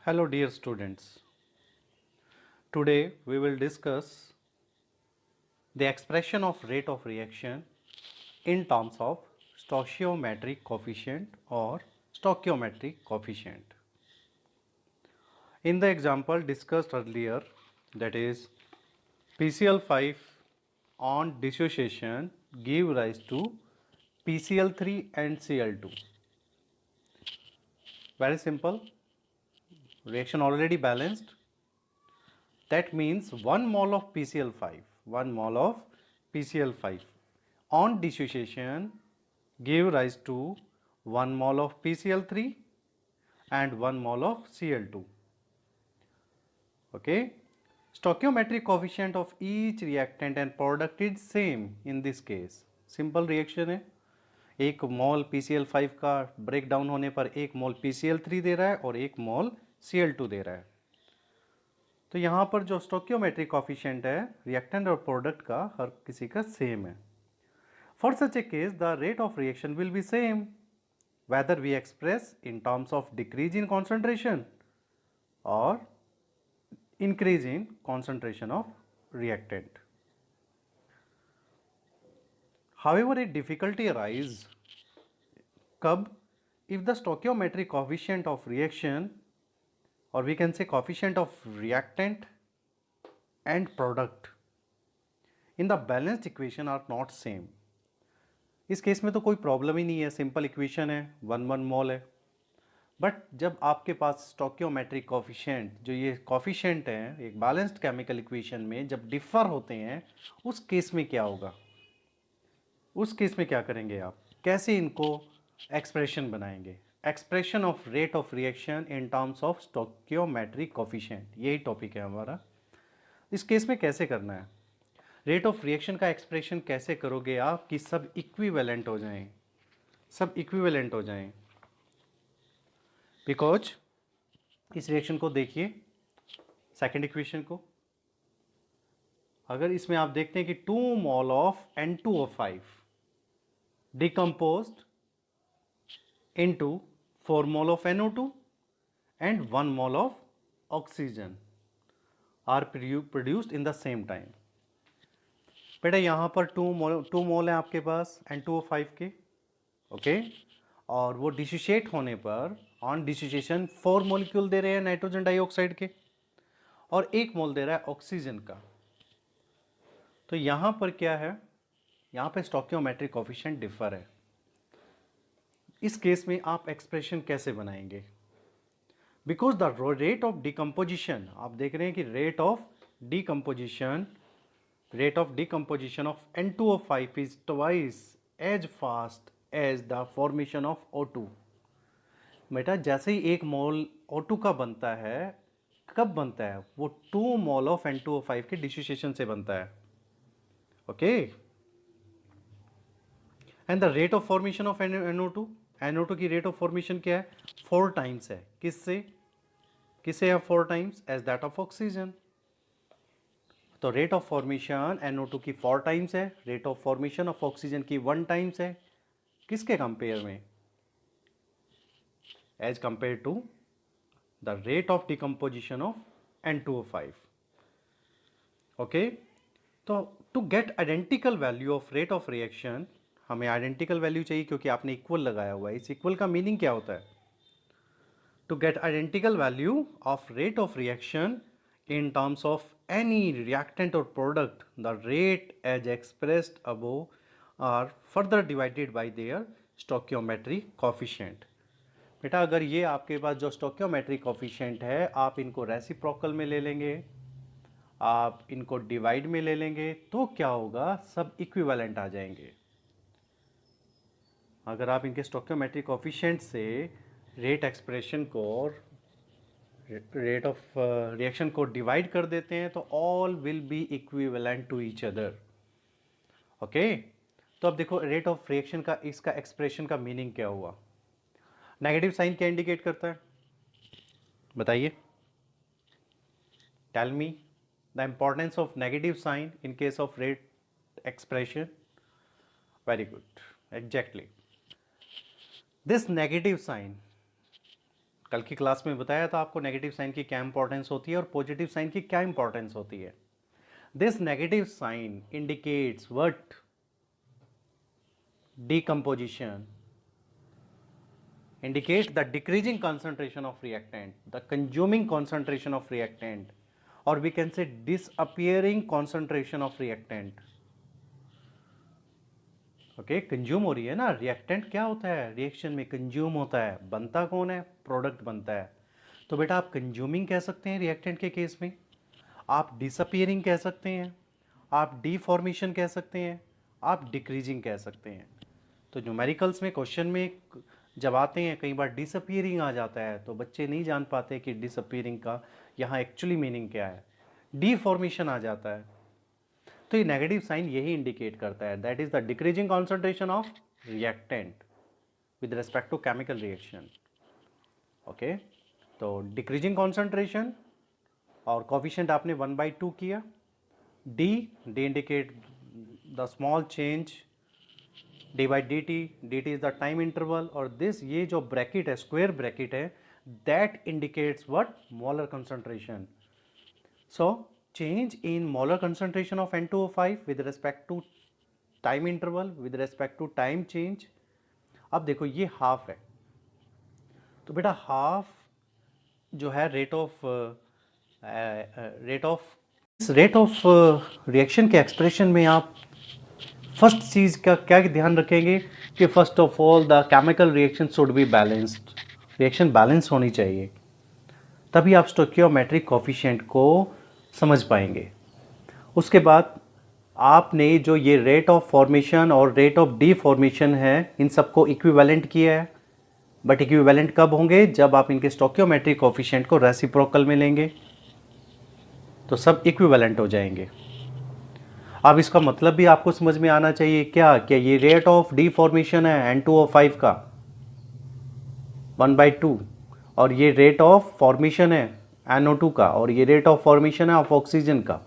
Hello dear students. Today we will discuss the expression of rate of reaction in terms of stoichiometric coefficient or stoichiometric coefficient. In the example discussed earlier, that is PCl5 on dissociation give rise to PCl3 and Cl2. Very simple, reaction already balanced. That means 1 mole of PCl5 on dissociation give rise to 1 mole of PCl3 and 1 mole of Cl2. Okay, stoichiometric coefficient of each reactant and product is same in this case. Simple reaction है, एक मोल PCl5 का break down होने पर एक मोल PCl3 दे रहा है और एक मोल Cl2 दे रहा है. तो यहाँ पर जो स्टोकियोमेट्रिक कॉफिशिएंट है रिएक्टेंट और प्रोडक्ट का हर किसी का सेम है. For such A case the rate of reaction will B same whether we express in terms of decrease in concentration or increase in concentration of reactant. However, a difficulty arises कब, if the stoichiometric coefficient of reaction or we can say coefficient of reactant and product in the balanced equation are not same. इस case में तो कोई problem ही नहीं है, simple equation है, 1 मोल है. But जब आपके पास स्टोकियोमेट्रिक कॉफिशिएंट, जो ये कॉफिशिएंट हैं एक बैलेंस्ड केमिकल इक्वेशन में जब डिफर होते हैं, उस केस में क्या होगा, उस केस में क्या करेंगे आप, कैसे इनको एक्सप्रेशन बनाएंगे. Expression of rate of reaction in terms of stoichiometric coefficient, यही टॉपिक है हमारा. इस केस में कैसे करना है, रेट ऑफ रिएक्शन का एक्सप्रेशन कैसे करोगे आप कि सब इक्विवेलेंट हो जाएं, सब इक्विवेलेंट हो जाएं. बिकॉज इस रिएक्शन को देखिए, सेकेंड इक्वेशन को, अगर इसमें आप देखते हैं कि 2 mole of N2O5 decomposed into 4 mole of NO2 and 1 mole of oxygen are produced in the same time. बेटा यहाँ पर 2 मोल है आपके पास N2O5 के, ओके, और वो डिसोशिएट होने पर ऑन डिसोसिएशन 4 मॉलिक्यूल दे रहे हैं नाइट्रोजन डाइऑक्साइड के और 1 मोल दे रहा है ऑक्सीजन का. तो यहाँ पर क्या है, यहाँ पे स्टोकियोमेट्रिक कोएफिशिएंट डिफर है. इस केस में आप एक्सप्रेशन कैसे बनाएंगे, because the rate of decomposition, आप देख रहे हैं कि rate of decomposition of N2O5 is twice as fast as the formation of O2. बेटा जैसे ही एक मोल O2 का बनता है, कब बनता है वो, 2 मोल ऑफ N2O5 के डिसोसिएशन से बनता है. Okay, and the rate of formation of NO2 की रेट ऑफ फॉर्मेशन क्या है, 4 टाइम्स है. किससे है 4 times, as that of oxygen. तो रेट ऑफ फॉर्मेशन NO2 की 4 टाइम्स है, rate of formation of oxygen की 1 टाइम्स है. किसके कंपेयर में, as compared to the rate of decomposition of N2O5. Okay, तो to get identical value of rate of reaction, हमें identical value चाहिए क्योंकि आपने इक्वल लगाया हुआ है. इस इक्वल का मीनिंग क्या होता है, to get identical value of rate of reaction in terms of any reactant or product, the rate as expressed above are further divided by their stoichiometric coefficient. बेटा अगर ये आपके पास जो stoichiometric coefficient है, आप इनको रेसिप्रोकल में ले लेंगे, आप इनको डिवाइड में ले लेंगे, तो क्या होगा, सब इक्विवेलेंट आ जाएंगे. अगर आप इनके stoichiometric coefficient से रेट एक्सप्रेशन को, रेट ऑफ रिएक्शन को डिवाइड कर देते हैं, तो all will be equivalent to each other. Okay, तो अब देखो रेट ऑफ रिएक्शन का, इसका एक्सप्रेशन का मीनिंग क्या हुआ. नेगेटिव साइन क्या इंडिकेट करता है, बताइए, tell me the importance of negative sign in case of rate expression. Very good, exactly. This negative sign कल की क्लास में बताया था आपको नेगेटिव साइन की क्या इंपॉर्टेंस होती है और पॉजिटिव साइन की क्या इंपॉर्टेंस होती है. This negative sign indicates what? Decomposition. Indicate the decreasing concentration of reactant, the consuming concentration of reactant, or we can say disappearing concentration of reactant. Okay, consume हो रही है ना. रिएक्टेंट क्या होता है, रिएक्शन में कंज्यूम होता है. बनता कौन है, प्रोडक्ट बनता है. तो बेटा आप कंज्यूमिंग कह सकते हैं रिएक्टेंट के केस में, आप डिसअपियरिंग कह सकते हैं, आप डीफॉर्मेशन कह सकते हैं, आप डिक्रीजिंग कह सकते हैं. तो न्यूमेरिकल्स में क्वेश्चन में जब आते हैं कई बार डिसअपियरिंग आ जाता है तो बच्चे नहीं जान पाते कि डिसअपियरिंग का यहाँ एक्चुअली मीनिंग क्या है. डीफॉर्मेशन आ जाता है तो ये नेगेटिव साइन यही इंडिकेट करता है, that is the decreasing concentration of reactant with respect to chemical reaction. Okay, तो डिक्रीजिंग कॉन्सेंट्रेशन और कोफिशिएंट आपने 1/2 किया. D indicate the small change D by D T. D T is the time interval और this ये जो bracket है, square bracket है, that indicates what, molar concentration. So change in molar concentration of N2O5 with respect to time interval with respect to time change. अब देखो ये half है तो बेटा हाफ जो है रेट ऑफ रिएक्शन के एक्सप्रेशन में आप फर्स्ट चीज़ का क्या ध्यान रखेंगे कि first of all the chemical reaction should be balanced. Reaction balance होनी चाहिए, तभी आप स्टोइकियोमेट्रिक कोफिशिएंट को समझ पाएंगे. उसके बाद आपने जो ये रेट ऑफ फॉर्मेशन और रेट ऑफ डीफॉर्मेशन है इन सबको इक्विवेलेंट किया है. बट इक्विवेलेंट कब होंगे, जब आप इनके स्टोइकियोमेट्रिक कोफिशिएंट को रेसिप्रोकल में लेंगे तो सब इक्विवेलेंट हो जाएंगे. अब इसका मतलब भी आपको समझ में आना चाहिए क्या ये रेट ऑफ डीफॉर्मेशन है N2O5 का 1/2 और ये रेट ऑफ फॉर्मेशन है NO2 का और ये रेट ऑफ फॉर्मेशन है ऑफ ऑक्सीजन का.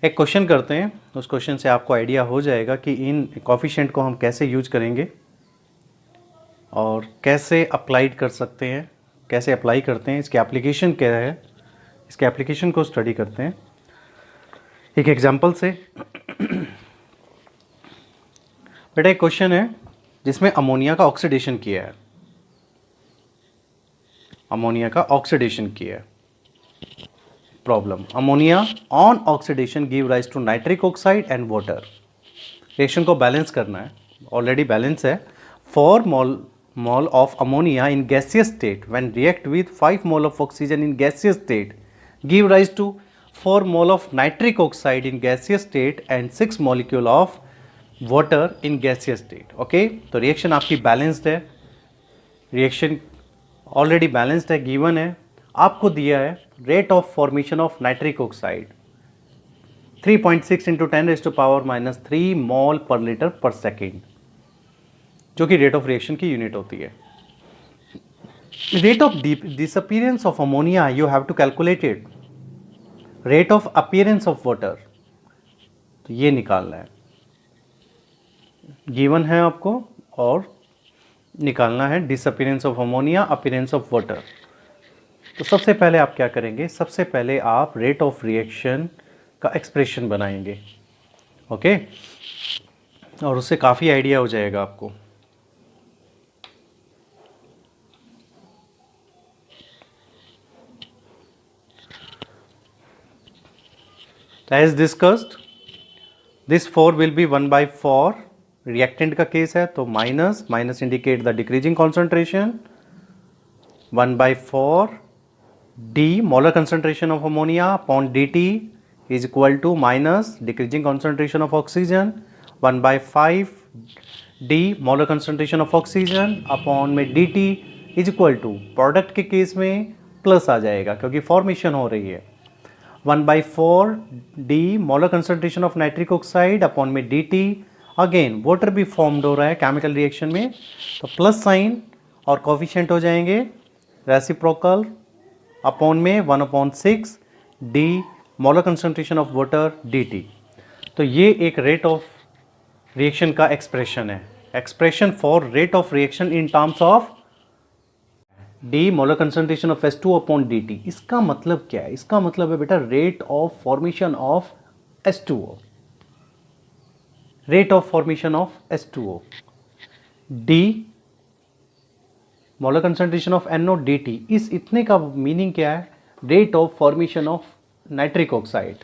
एक क्वेश्चन करते हैं, उस क्वेश्चन से आपको आइडिया हो जाएगा कि इन कोफिशिएंट को हम कैसे यूज करेंगे और कैसे अप्लाइड कर सकते हैं, कैसे अप्लाई करते हैं, इसके एप्लीकेशन क्या है, इसके एप्लीकेशन को स्टडी करते हैं एक एग्जाम्पल से. बेटा एक क्वेश्चन है जिसमें अमोनिया का ऑक्सीडेशन किया है, अमोनिया का ऑक्सीडेशन किया है. Problem, ammonia on oxidation give rise to nitric oxide and water. Reaction को बैलेंस करना है, ऑलरेडी बैलेंस है. 4 mole of ammonia in gaseous state when react with 5 mole of oxygen in gaseous state give rise to 4 mole of nitric oxide in gaseous state and 6 molecule of water in gaseous state. Okay, तो reaction आपकी balanced है, reaction already balanced है, given है. आपको दिया है rate of formation of nitric oxide 3.6 into 10⁻³ mole per litre per second, जो कि रेट ऑफ रिएक्शन की यूनिट होती है. Rate of disappearance of ammonia you have to calculate it. Rate of appearance of water, तो ये निकालना है, given है आपको, और निकालना है disappearance of ammonia, appearance of water. तो सबसे पहले आप क्या करेंगे, सबसे पहले आप रेट ऑफ रिएक्शन का एक्सप्रेशन बनाएंगे. ओके, और उससे काफ़ी आइडिया हो जाएगा आपको. As discussed, this 4 will be 1/4. Reactant का केस है तो minus indicate the decreasing concentration. 1/4 D molar concentration of ammonia upon dt is equal to minus decreasing concentration of oxygen 1/5 D molar concentration of oxygen upon में dt is equal to, product के case में plus आ जाएगा क्योंकि formation हो रही है, 1/4 D molar concentration of nitric oxide upon में dt. अगेन वाटर भी फॉर्म्ड हो रहा है केमिकल रिएक्शन में तो प्लस साइन और कोफिशिएंट हो जाएंगे रेसिप्रोकल अपॉन में 1/6 d molar concentration of water dt. तो ये एक रेट ऑफ रिएक्शन का एक्सप्रेशन है, expression for rate of reaction in terms of D molar concentration of H2O upon dt। इसका मतलब क्या है? इसका मतलब है बेटा rate of formation of H2O, rate of formation of H2O। D molar concentration of NO dt, इस इतने का मीनिंग क्या है? Rate of formation of nitric oxide.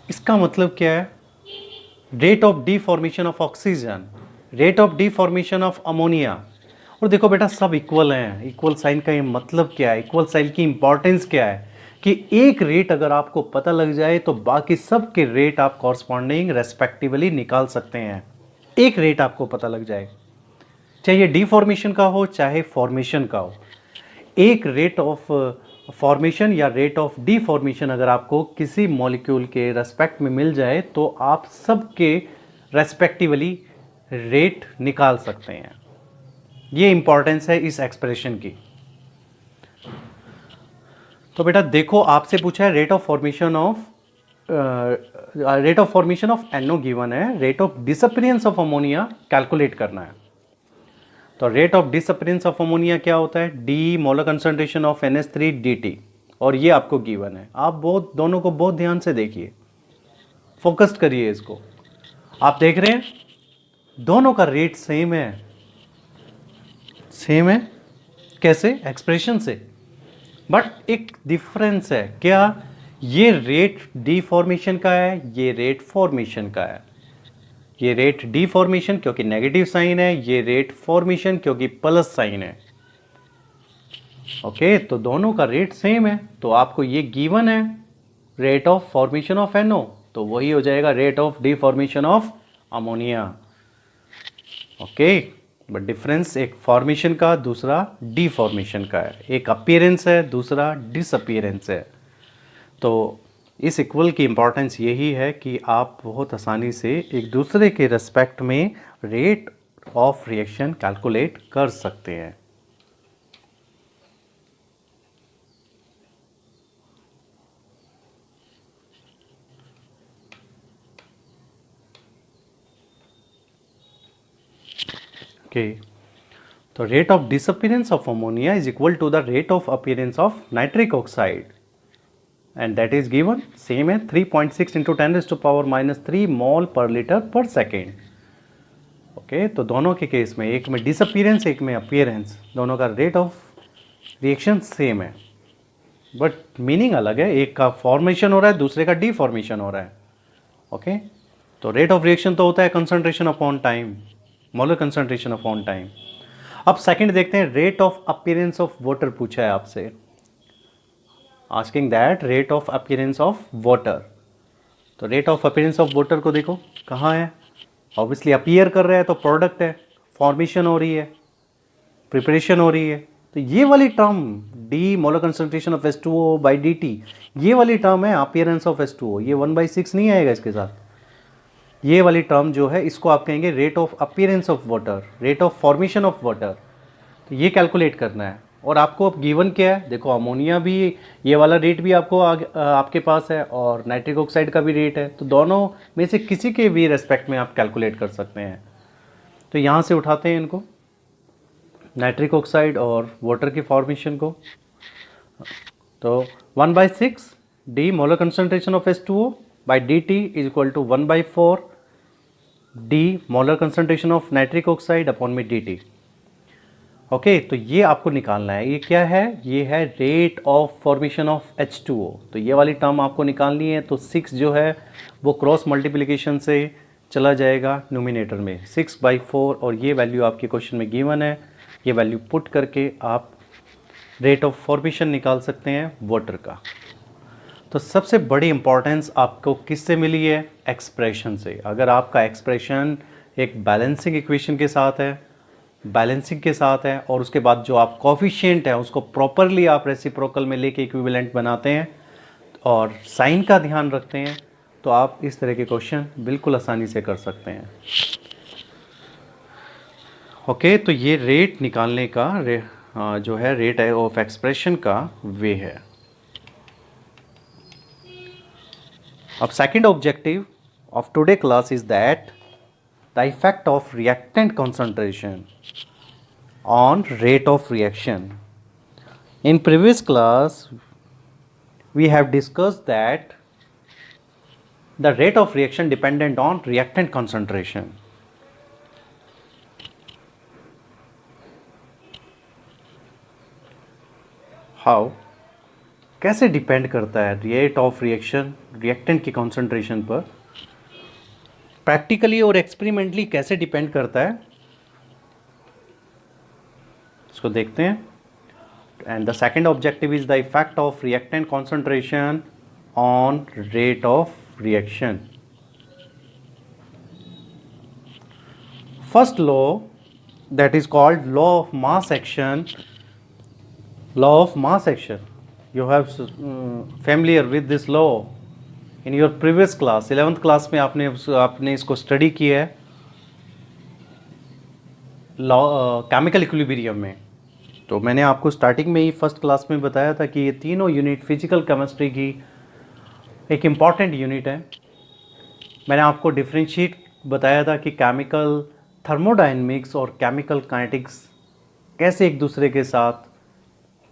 इसका मतलब क्या है? Rate of deformation of oxygen, rate of deformation of ammonia. और देखो बेटा सब इक्वल हैं। इक्वल साइन का ये मतलब क्या है? इक्वल साइन की इंपॉर्टेंस क्या है कि एक रेट अगर आपको पता लग जाए तो बाकी सब के रेट आप कॉरस्पॉन्डिंग रेस्पेक्टिवली निकाल सकते हैं। एक रेट आपको पता लग जाए, चाहे ये डीफॉर्मेशन का हो चाहे फॉर्मेशन का हो, एक रेट ऑफ फॉर्मेशन या रेट ऑफ डीफॉर्मेशन अगर आपको किसी मॉलिक्यूल के रेस्पेक्ट में मिल जाए तो आप सबके रेस्पेक्टिवली रेट निकाल सकते हैं। ये इंपॉर्टेंस है इस एक्सप्रेशन की। तो बेटा देखो आपसे पूछा है rate of formation of NO given है, rate of disappearance of ammonia calculate करना है। तो rate of disappearance of ammonia क्या होता है? D molar concentration of NH3 dt, और ये आपको गिवन है। आप दोनों को बहुत ध्यान से देखिए, फोकस्ड करिए इसको। आप देख रहे हैं दोनों का रेट सेम है। सेम है कैसे? एक्सप्रेशन से, बट एक डिफरेंस है। क्या? ये रेट डीफॉर्मेशन का है, ये रेट फॉर्मेशन का है। ये रेट डीफॉर्मेशन क्योंकि नेगेटिव साइन है, ये रेट फॉर्मेशन क्योंकि प्लस साइन है। ओके, तो दोनों का रेट सेम है। तो आपको ये गिवन है rate of formation of NO, तो वही हो जाएगा rate of deformation of ammonia. Okay, but difference एक फॉर्मेशन का दूसरा डीफॉर्मेशन का है, एक अपीयरेंस है दूसरा डिसअपीयरेंस है। तो इस इक्वल की इंपॉर्टेंस यही है कि आप बहुत आसानी से एक दूसरे के रेस्पेक्ट में रेट ऑफ रिएक्शन कैलकुलेट कर सकते हैं। ओके, तो rate of disappearance of ammonia is equal to the rate of appearance of nitric oxide, and that is given same है 3.6 into 10⁻³ mole per litre per second. Okay, तो दोनों के case में एक में डिसअपीयरेंस एक में अपीयरेंस, दोनों का रेट ऑफ रिएक्शन सेम है बट मीनिंग अलग है। एक का फॉर्मेशन हो रहा है दूसरे का डीफॉर्मेशन हो रहा है। ओके, तो रेट ऑफ रिएक्शन तो होता है concentration upon time, molar concentration upon time. अब सेकंड देखते हैं, rate of appearance of water पूछा है आपसे, asking that rate of appearance of water. तो rate of appearance of water को देखो कहाँ है, ऑब्वियसली अपीयर कर रहा है तो प्रोडक्ट है, फॉर्मेशन हो रही है, प्रिपरेशन हो रही है। तो ये वाली term D molar concentration of H2O by dt, ये वाली टर्म है अपीयरेंस ऑफ H2O। ये 1/6 नहीं आएगा इसके साथ। ये वाली टर्म जो है इसको आप कहेंगे rate of appearance of water, rate of formation of water. तो ये कैलकुलेट करना है और आपको अब गिवन क्या है, देखो अमोनिया भी ये वाला रेट भी आपको आपके पास है और नाइट्रिक ऑक्साइड का भी रेट है, तो दोनों में से किसी के भी रेस्पेक्ट में आप कैलकुलेट कर सकते हैं। तो यहाँ से उठाते हैं इनको, नाइट्रिक ऑक्साइड और वाटर की फॉर्मेशन को। तो 1/6 d molar concentration of H2O by dt is equal to 1/4 D molar concentration of nitric oxide upon में dt। ओके, तो ये आपको निकालना है। ये क्या है? ये है rate of formation of H2O। तो ये वाली टर्म आपको निकालनी है। तो 6 जो है वो क्रॉस मल्टीप्लिकेशन से चला जाएगा न्यूमिनेटर में, 6/4, और ये वैल्यू आपके क्वेश्चन में गिवन है। ये वैल्यू पुट करके आप रेट ऑफ फॉर्मेशन निकाल सकते हैं वाटर का। तो सबसे बड़ी इंपॉर्टेंस आपको किससे मिली है? एक्सप्रेशन से। अगर आपका एक्सप्रेशन एक बैलेंसिंग इक्वेशन के साथ है, बैलेंसिंग के साथ है, और उसके बाद जो आप कोफिशिएंट है उसको प्रॉपरली आप रेसिप्रोकल में लेके इक्विवेलेंट बनाते हैं और साइन का ध्यान रखते हैं, तो आप इस तरह के क्वेश्चन बिल्कुल आसानी से कर सकते हैं। ओके, तो ये रेट निकालने का जो है रेट ऑफ एक्सप्रेशन का वे है। अब second objective of today class is that the effect of reactant concentration on rate of reaction. In previous class, we have discussed that the rate of reaction dependent on reactant concentration. How? कैसे depend करता है rate of reaction reactant की concentration पर? Practically और experimentally कैसे depend करता है, इसको देखते हैं. And the second objective is the effect of reactant concentration on rate of reaction. First law, that is called law of mass action. Law of mass action, you have familiar with this law in your previous class. 11th class में आपने इसको study किया है law chemical equilibrium में. तो मैंने आपको starting में ही फर्स्ट क्लास में बताया था कि ये तीनों यूनिट फिजिकल केमिस्ट्री की एक इम्पॉर्टेंट यूनिट है. मैंने आपको डिफरेंशिएट बताया था कि केमिकल थर्मोडायनेमिक्स और केमिकल काइनेटिक्स कैसे एक दूसरे के साथ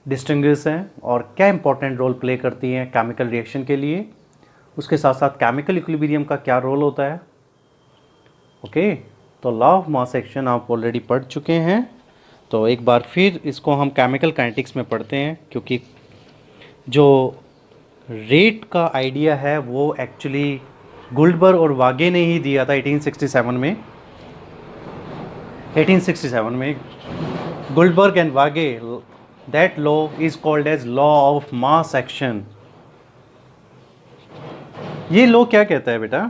डिस्टिंग्विश हैं और क्या इंपॉर्टेंट रोल प्ले करती हैं केमिकल रिएक्शन के लिए. उसके साथ साथ केमिकल इक्विलिब्रियम का क्या रोल होता है. ओके, तो लॉ ऑफ मास एक्शन आप ऑलरेडी पढ़ चुके हैं. तो एक बार फिर इसको हम केमिकल काइनेटिक्स में पढ़ते हैं, क्योंकि जो रेट का आइडिया है वो एक्चुअली गुल्डबर्ग और वागे ने ही दिया था 1867 में. 1867 में Guldberg and Waage, that law is called as law of mass action. ये लॉ क्या कहता है बेटा?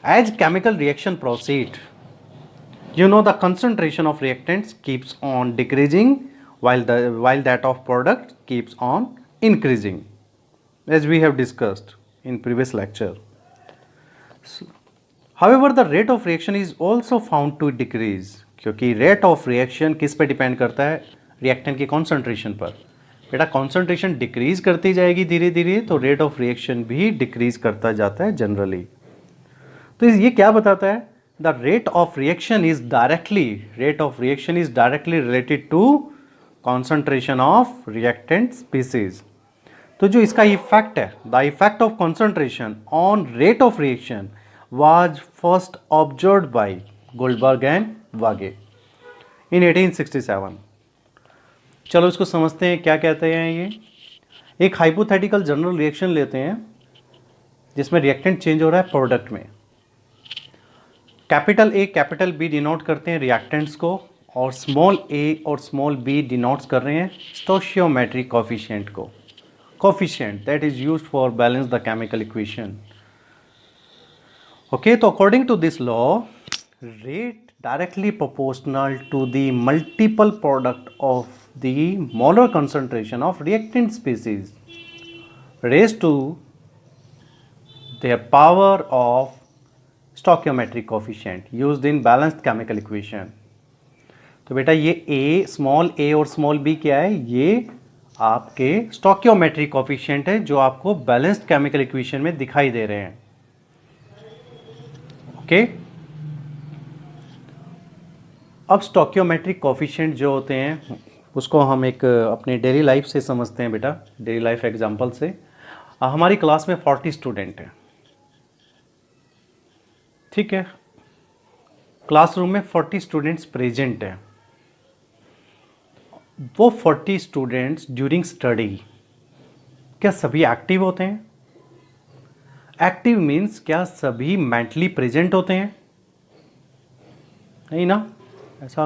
As chemical reaction proceed, you know the concentration of reactants keeps on decreasing while that of product keeps on increasing, as we have discussed in previous lecture. However, the rate of reaction is also found to decrease, क्योंकि rate of reaction किस पे depend करता है? Reactant की concentration पर. बेटा concentration decrease करती जाएगी धीरे धीरे, तो रेट ऑफ रिएक्शन भी डिक्रीज करता जाता है जनरली. तो ये क्या बताता है? The rate of reaction is directly related to concentration of reactant species. तो जो इसका इफेक्ट है, the effect of concentration on rate of reaction was first observed by Goldberg and Waage in 1867. चलो इसको समझते हैं क्या कहते हैं ये. एक हाइपोथेटिकल जनरल रिएक्शन लेते हैं जिसमें रिएक्टेंट चेंज हो रहा है प्रोडक्ट में. Capital A capital B denote करते हैं रिएक्टेंट्स को, और स्मॉल ए और स्मॉल बी डिनोट्स कर रहे हैं स्टोशियोमेट्रिक कोफिशिएंट को. Coefficient that is used for balance the chemical equation. Okay, तो according to this law, rate directly proportional to the multiple product of the molar concentration of reactant species raised to their power of stoichiometric coefficient used in balanced chemical equation. तो बेटा ये a, small a और small b क्या है? ये आपके stoichiometric coefficient है जो आपको बैलेंस्ड केमिकल इक्वेशन में दिखाई दे रहे हैं. ओके, अब स्टोकियोमेट्रिक कोफिशिएंट जो होते हैं उसको हम एक अपने डेली लाइफ से समझते हैं बेटा, डेली लाइफ एग्जांपल से. हमारी क्लास में 40 स्टूडेंट हैं, ठीक है. क्लासरूम में 40 स्टूडेंट्स प्रेजेंट हैं. वो 40 स्टूडेंट्स ड्यूरिंग स्टडी क्या सभी एक्टिव होते हैं? एक्टिव मीन्स क्या सभी मेंटली प्रेजेंट होते हैं? नहीं ना, ऐसा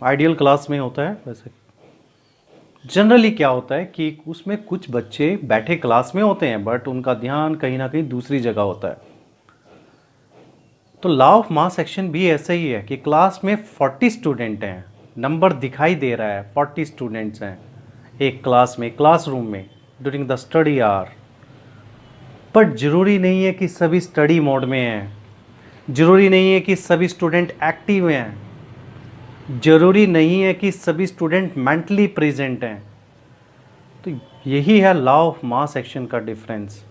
आइडियल क्लास में होता है. वैसे जनरली क्या होता है कि उसमें कुछ बच्चे बैठे क्लास में होते हैं बट उनका ध्यान कहीं ना कहीं दूसरी जगह होता है. तो लॉ ऑफ मास एक्शन भी ऐसा ही है कि क्लास में 40 स्टूडेंट हैं, नंबर दिखाई दे रहा है 40 स्टूडेंट्स हैं एक क्लास में, क्लासरूम में during the study hour. But ज़रूरी नहीं है कि सभी स्टडी मोड में हैं, ज़रूरी नहीं है कि सभी स्टूडेंट एक्टिव हैं, ज़रूरी नहीं है कि सभी स्टूडेंट मेंटली प्रेजेंट हैं. तो यही है लॉ ऑफ मास एक्शन का difference.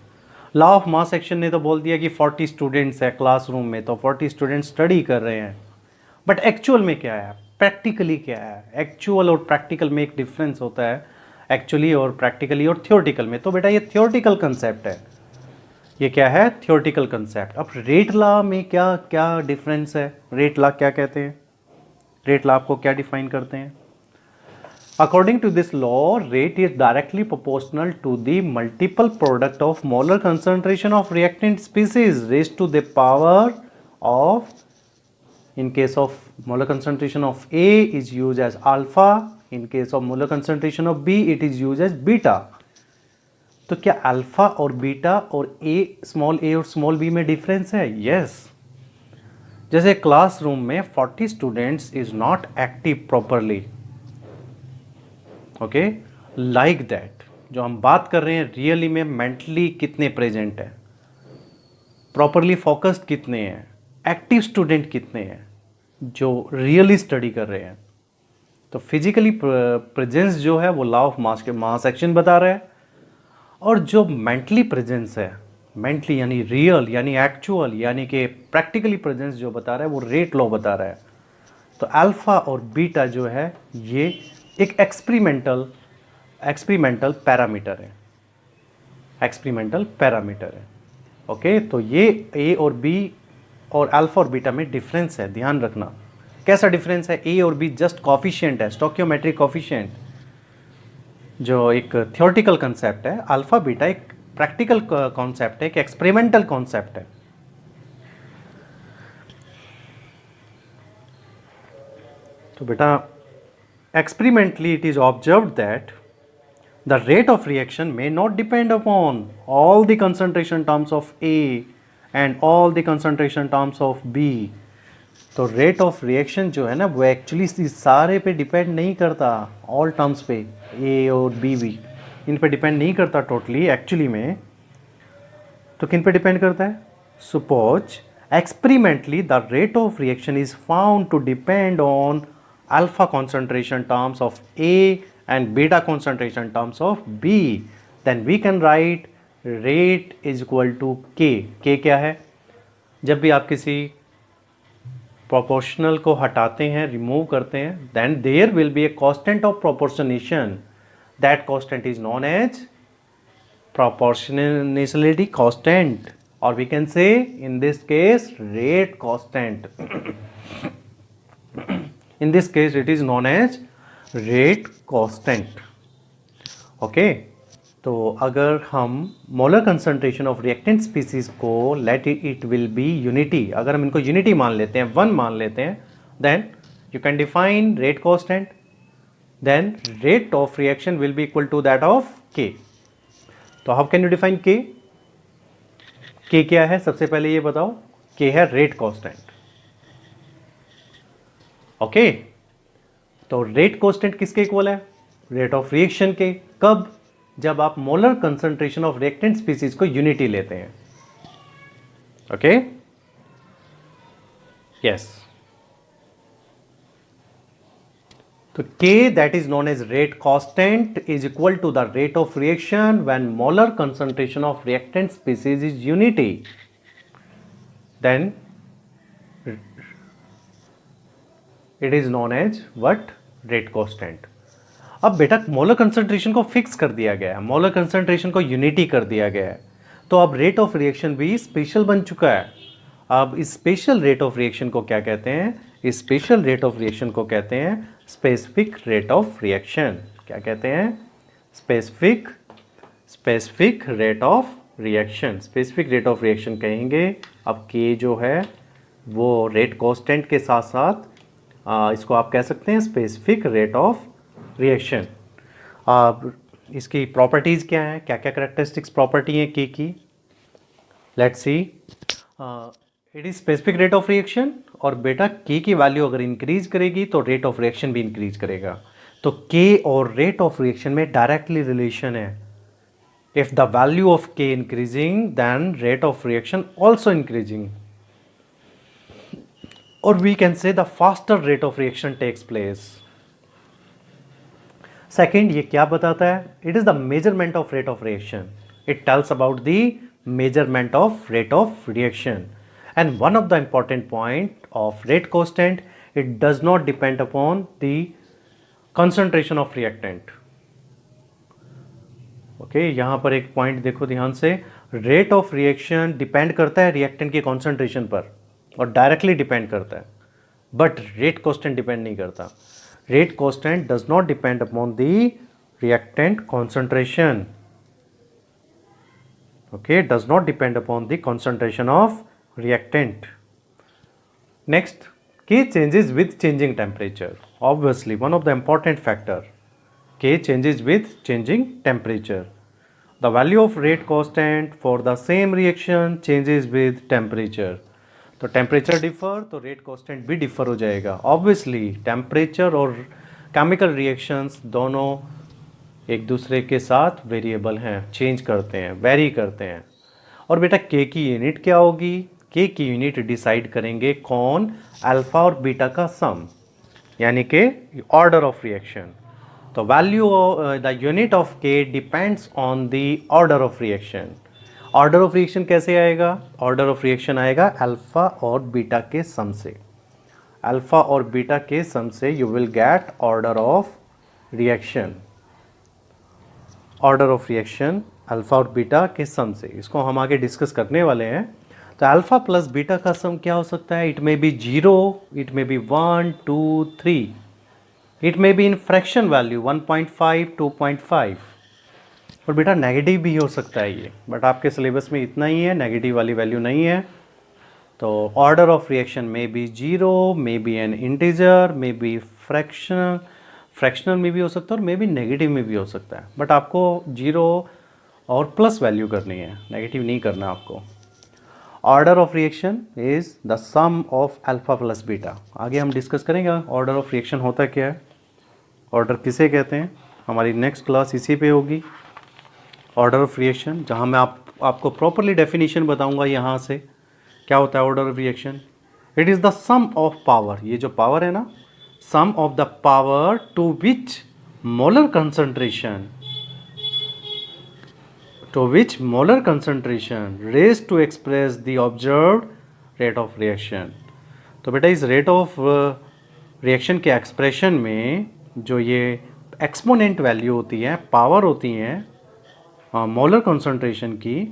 Law of mass action ने तो बोल दिया कि 40 स्टूडेंट्स है क्लासरूम में, तो 40 स्टूडेंट स्टडी कर रहे हैं. बट एक्चुअल में क्या है? प्रैक्टिकली क्या है। एक्चुअल और प्रैक्टिकल में एक डिफरेंस होता है, एक्चुअली और प्रैक्टिकली और थियोरटिकल में। तो बेटा ये थियोरटिकल कंसेप्ट है, ये क्या है, थियोरटिकल कंसेप्ट। अब रेट लॉ में क्या क्या डिफरेंस है, रेट लॉ क्या कहते हैं, रेट लॉ आपको क्या डिफाइन करते हैं। According to this law, rate is directly proportional to the multiple product of molar concentration of reactant species raised to the power of, in case of molar concentration of A is used as alpha, in case of molar concentration of B it is used as beta। तो क्या alpha और beta और small a और small b में difference है? Yes. जैसे classroom में 40 students is not active properly, okay, like that जो हम बात कर रहे हैं रियली में मेंटली कितने प्रेजेंट है, प्रॉपरली फोकस्ड कितने हैं, एक्टिव स्टूडेंट कितने हैं जो रियली स्टडी कर रहे हैं। तो फिजिकली प्रेजेंस जो है वो लॉ ऑफ मास के मास एक्शन बता रहा है, और जो मेंटली प्रेजेंस है, मेंटली यानी रियल यानी एक्चुअल यानी कि प्रैक्टिकली प्रेजेंस जो बता रहा है वो रेट लॉ बता रहा है। तो अल्फा और बीटा जो है ये एक एक्सपेरिमेंटल पैरामीटर है, एक्सपेरिमेंटल पैरामीटर है। ओके, तो ये ए और बी और अल्फा और बीटा में डिफरेंस है, ध्यान रखना। कैसा डिफरेंस है? ए और बी जस्ट कॉफिशिएंट है, स्टोकियोमेट्रिक कॉफिशिएंट, जो एक थियोरटिकल कंसेप्ट है। अल्फा बीटा एक प्रैक्टिकल कॉन्सेप्ट है, एक एक्सपेरिमेंटल कॉन्सेप्ट है। तो बेटा experimentally it is observed that the rate of reaction may not depend upon all the concentration terms of A and all the concentration terms of B। तो rate of reaction जो है ना वो actually सारे पे डिपेंड नहीं करता, all terms पे, ए और बी भी इन पे डिपेंड नहीं करता टोटली एक्चुअली में। तो किन पे डिपेंड करता है? Suppose experimentally the rate of reaction is found to depend on alpha concentration terms of A and beta concentration terms of B, then we can write rate is equal to K। K क्या है? जब भी आप किसी proportional को हटाते हैं, remove करते हैं, then there will be a constant of proportionation, that constant is known as proportionality constant, or we can say in this case rate constant। In this case it is known as rate constant। Okay, तो अगर हम molar concentration of reactant species को let it will be unity, अगर हम इनको unity मान लेते हैं, 1 मान लेते हैं, then you can define rate constant, then rate of reaction will be equal to that of K. तो हाउ कैन यू डिफाइन के? के क्या है सबसे पहले ये बताओ? के है रेट कांस्टेंट। ओके, तो रेट कांस्टेंट किसके इक्वल है? रेट ऑफ रिएक्शन के। कब? जब आप molar concentration of reactant species को यूनिटी लेते हैं। Okay, yes. तो K that is known as rate constant is equal to the rate of reaction when molar concentration of reactant species is unity, then it is known as what? Rate constant। अब बेटा molar concentration को fix कर दिया गया है, molar concentration को unity कर दिया गया है, तो अब रेट ऑफ रिएक्शन भी स्पेशल बन चुका है। अब इस स्पेशल रेट ऑफ रिएक्शन को क्या कहते हैं? इस स्पेशल रेट ऑफ रिएक्शन को कहते हैं स्पेसिफिक रेट ऑफ रिएक्शन। क्या कहते हैं? Specific rate of reaction, specific rate of reaction कहेंगे। अब के जो है वो रेट कांस्टेंट के साथ साथ इसको आप कह सकते हैं स्पेसिफिक रेट ऑफ रिएक्शन। अब इसकी प्रॉपर्टीज़ क्या हैं, क्या क्या करेक्टरिस्टिक्स प्रॉपर्टी हैं के की? Let's see, it is specific rate of reaction, और बेटा के की वैल्यू अगर इंक्रीज करेगी तो रेट ऑफ रिएक्शन भी इंक्रीज करेगा। तो के और रेट ऑफ रिएक्शन में डायरेक्टली रिलेशन है। If the value of K increasing then rate of reaction also increasing, or we can say the faster rate of reaction takes place। Second, ये क्या बताता है? It is the measurement of rate of reaction। It tells about the measurement of rate of reaction। And one of the important point of rate constant, it does not depend upon the concentration of reactant. Okay यहाँ पर एक point देखो ध्यान से, rate of reaction depend करता है reactant के concentration पर और डायरेक्टली डिपेंड करता है, बट रेट कांस्टेंट डिपेंड नहीं करता. Rate constant does not depend upon the reactant concentration. Okay, does not depend upon the concentration of reactant. Next, K changes with changing temperature. Obviously, one of the important factor. K changes with changing temperature. The value of rate constant for the same reaction changes with temperature. तो temperature differ तो rate constant भी differ हो जाएगा. Obviously, temperature और chemical reactions दोनों एक दूसरे के साथ वेरिएबल हैं, चेंज करते हैं, वेरी करते हैं. और बेटा K की यूनिट क्या होगी? K की यूनिट डिसाइड करेंगे कौन? अल्फा और बीटा का सम, यानी कि ऑर्डर ऑफ रिएक्शन. तो value the unit of K depends on the order of reaction. Order of reaction कैसे आएगा? ऑर्डर ऑफ रिएक्शन आएगा अल्फा और बीटा के सम से. अल्फा और बीटा के सम से you will get order of reaction. Order of reaction alpha और बीटा के सम से, इसको हम आगे डिस्कस करने वाले हैं. तो अल्फा प्लस बीटा का सम क्या हो सकता है? It may be 0, it may be 1, 2, 3, it may be in fraction value 1.5, 2.5. और बेटा नेगेटिव भी हो सकता है ये, बट आपके सिलेबस में इतना ही है, नेगेटिव वाली वैल्यू नहीं है. तो order of reaction may be 0, may be N integer, may be fractional में भी हो सकता है और मे बी नेगेटिव में भी हो सकता है. बट आपको 0 और प्लस वैल्यू करनी है, नेगेटिव नहीं करना आपको. Order of reaction is the sum of alpha plus beta. आगे हम डिस्कस करेंगे ऑर्डर ऑफ रिएक्शन होता क्या है, ऑर्डर किसे कहते हैं. हमारी नेक्स्ट क्लास इसी पे होगी, ऑर्डर ऑफ रिएक्शन, जहाँ मैं आपको प्रॉपरली डेफिनेशन बताऊंगा यहाँ से क्या होता है order of reaction. It is the sum of power, ये जो पावर है ना, sum of the power to which molar concentration raised to express the observed rate of reaction. तो बेटा इस रेट ऑफ रिएक्शन के एक्सप्रेशन में जो ये एक्सपोनेंट वैल्यू होती है, पावर होती हैं मोलर कंसंट्रेशन की,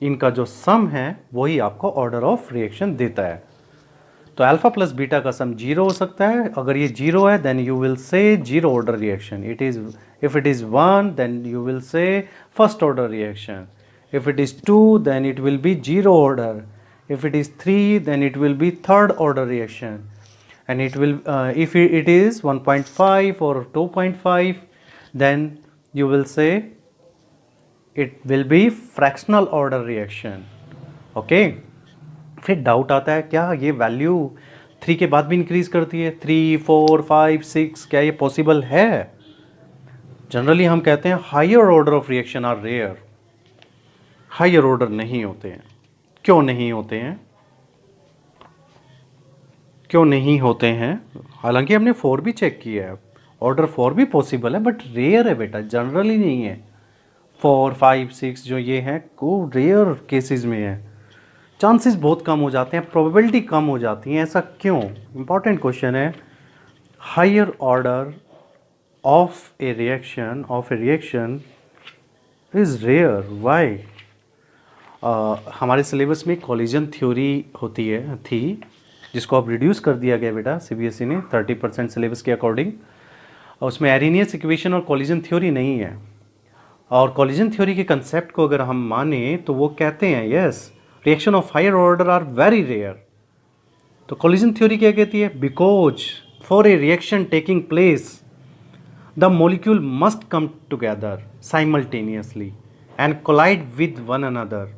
इनका जो सम है वही आपको ऑर्डर ऑफ रिएक्शन देता है. तो अल्फा प्लस बीटा का सम 0 हो सकता है. अगर ये 0 है then you will say 0 order reaction. If it is 1 then you will say first order reaction. If it is 2 then it will be 0 order. If it is 3 then it will be third order reaction. And it will if it is 1.5 or 2.5 then you will say it will be fractional order reaction. Okay. फिर doubt आता है क्या ये value 3 के बाद भी increase करती है? 3, 4, 5, 6, क्या ये पॉसिबल है? जनरली हम कहते हैं higher order of reaction are rare. Higher order नहीं होते हैं. क्यों नहीं होते हैं? क्यों नहीं होते हैं? हालांकि हमने 4 भी चेक किया है, ऑर्डर 4 भी पॉसिबल है, बट रेयर है बेटा, जनरली नहीं है. 4, 5, 6 जो ये हैं वो रेयर केसेस में है. चांसेस बहुत कम हो जाते हैं, प्रोबेबिलिटी कम हो जाती है. ऐसा क्यों? इंपॉर्टेंट क्वेश्चन है. Higher order of a reaction is rare. Why? हमारे सिलेबस में कॉलिजन थ्योरी होती है थी, जिसको अब रिड्यूस कर दिया गया बेटा सीबीएसई ने 30% सिलेबस के अकॉर्डिंग. उसमें एरिनियस इक्वेशन और कॉलिजन थ्योरी नहीं है. और कॉलिजन थ्योरी के कंसेप्ट को अगर हम माने तो वो कहते हैं yes reaction of higher order are very rare. तो कॉलिजन थ्योरी क्या कहती है? Because for a reaction taking place the molecule must come together simultaneously and collide with one another.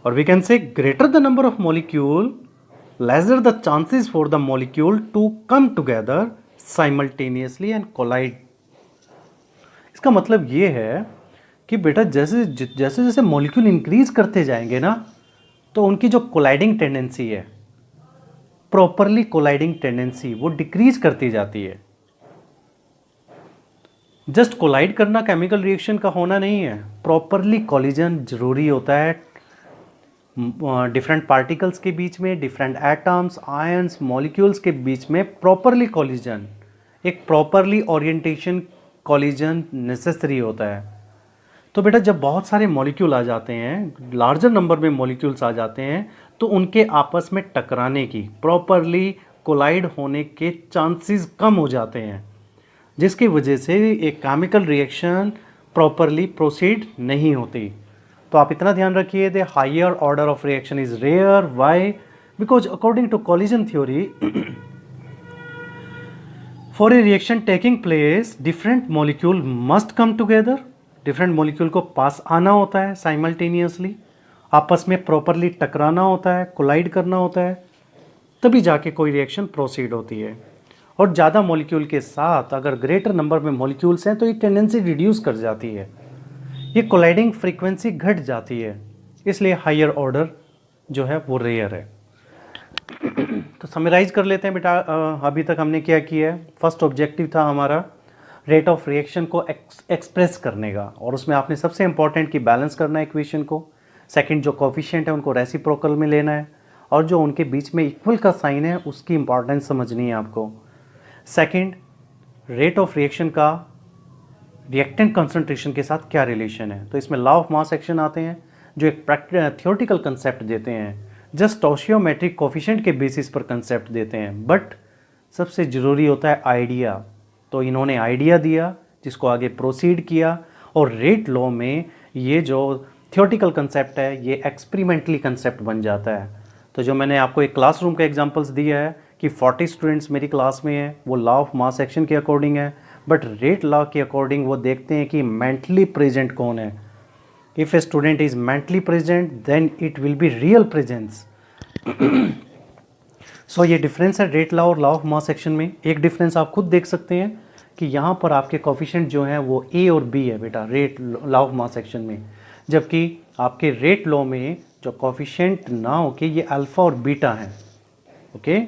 Or we can say greater the number of molecule, lesser the chances for the molecule to come together simultaneously and collide. इसका मतलब ये है कि बेटा जैसे जैसे molecule increase करते जाएंगे ना, तो उनकी जो कोलाइडिंग टेंडेंसी है, प्रॉपरली कोलाइडिंग टेंडेंसी, वो डिक्रीज करती जाती है. जस्ट कोलाइड करना केमिकल रिएक्शन का होना नहीं है, प्रॉपरली कॉलिजन जरूरी होता है. डिफरेंट पार्टिकल्स के बीच में, डिफरेंट एटम्स, आयंस, मॉलिक्यूल्स के बीच में प्रॉपरली कॉलिजन, एक प्रॉपरली ओरिएंटेशन कॉलिजन नेसेसरी होता है। तो बेटा जब बहुत सारे मॉलिक्यूल आ जाते हैं, लार्जर नंबर में मॉलिक्यूल्स आ जाते हैं, तो उनके आपस में टकराने की, प्रॉपरली कोलाइड होने के चांसेस कम हो जाते हैं, जिसकी वजह से एक केमिकल रिएक्शन प्रॉपरली प्रोसीड नहीं होती। तो आप इतना ध्यान रखिए, the higher order of reaction is rare. Why? Because according to collision theory, for a reaction taking place different molecule must come together. Different molecule को पास आना होता है साइमल्टेनियसली, आपस में प्रॉपरली टकराना होता है, कोलाइड करना होता है, तभी जाके कोई रिएक्शन प्रोसीड होती है। और ज़्यादा मॉलिक्यूल के साथ अगर ग्रेटर नंबर में मॉलिक्यूल्स हैं तो ये टेंडेंसी रिड्यूस कर जाती है, ये कोलाइडिंग फ्रीक्वेंसी घट जाती है, इसलिए हायर ऑर्डर जो है वो रेयर है। तो समराइज कर लेते हैं बेटा, अभी तक हमने क्या किया है। फर्स्ट ऑब्जेक्टिव था हमारा रेट ऑफ रिएक्शन को एक्सप्रेस करने का, और उसमें आपने सबसे इंपॉर्टेंट की बैलेंस करना है इक्वेशन को। सेकंड जो कोफिशिएंट है उनको रेसिप्रोकल में लेना है, और जो उनके बीच में इक्वल का साइन है उसकी इंपॉर्टेंस समझनी है आपको। सेकंड, रेट ऑफ रिएक्शन का रिएक्टेंट कंसंट्रेशन के साथ क्या रिलेशन है। तो इसमें लॉ ऑफ मास एक्शन आते हैं जो एक थियोरेटिकल कंसेप्ट देते हैं, जस्ट स्टोइचियोमेट्रिक कोफिशिएंट के बेसिस पर कंसेप्ट देते हैं, बट सबसे ज़रूरी होता है आइडिया। तो इन्होंने आइडिया दिया जिसको आगे प्रोसीड किया, और रेट लॉ में ये जो थियोरेटिकल कंसेप्ट है ये एक्सपेरिमेंटली कंसेप्ट बन जाता है। तो जो मैंने आपको एक क्लासरूम का एग्जांपल्स दिया है कि 40 स्टूडेंट्स मेरी क्लास में हैं, वो लॉ ऑफ मास एक्शन के अकॉर्डिंग है, बट रेट लॉ के अकॉर्डिंग वो देखते हैं कि मेंटली प्रेजेंट कौन है। If a student is mentally present then it will be real presence. So ये डिफरेंस है रेट लॉ और लॉ ऑफ मास एक्शन में। एक डिफरेंस आप खुद देख सकते हैं कि यहाँ पर आपके कोफिशिएंट जो हैं वो ए और बी है बेटा rate law of mass action में, जबकि आपके रेट लॉ में जो कोफिशिएंट ना हो के ये अल्फ़ा और बीटा हैं। ओके,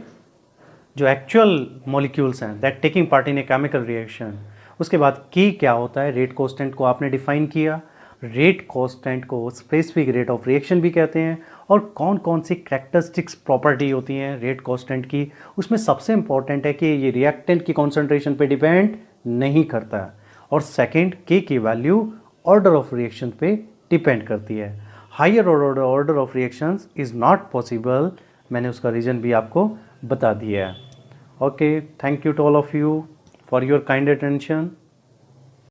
जो एक्चुअल मॉलिक्यूल्स हैं that taking part in a chemical reaction. उसके बाद की क्या होता है, रेट कांस्टेंट को आपने डिफाइन किया। रेट कांस्टेंट को स्पेसिफिक रेट ऑफ रिएक्शन भी कहते हैं, और कौन कौन सी कैरेक्टरिस्टिक्स प्रॉपर्टी होती हैं रेट कांस्टेंट की। उसमें सबसे इंपॉर्टेंट है कि ये रिएक्टेंट की कॉन्सेंट्रेशन पे डिपेंड नहीं करता है, और सेकंड के की वैल्यू ऑर्डर ऑफ रिएक्शन पे डिपेंड करती है। Higher order of reactions is not possible, मैंने उसका रीज़न भी आपको बता दिया है। Okay, thank you to all of you for your kind attention.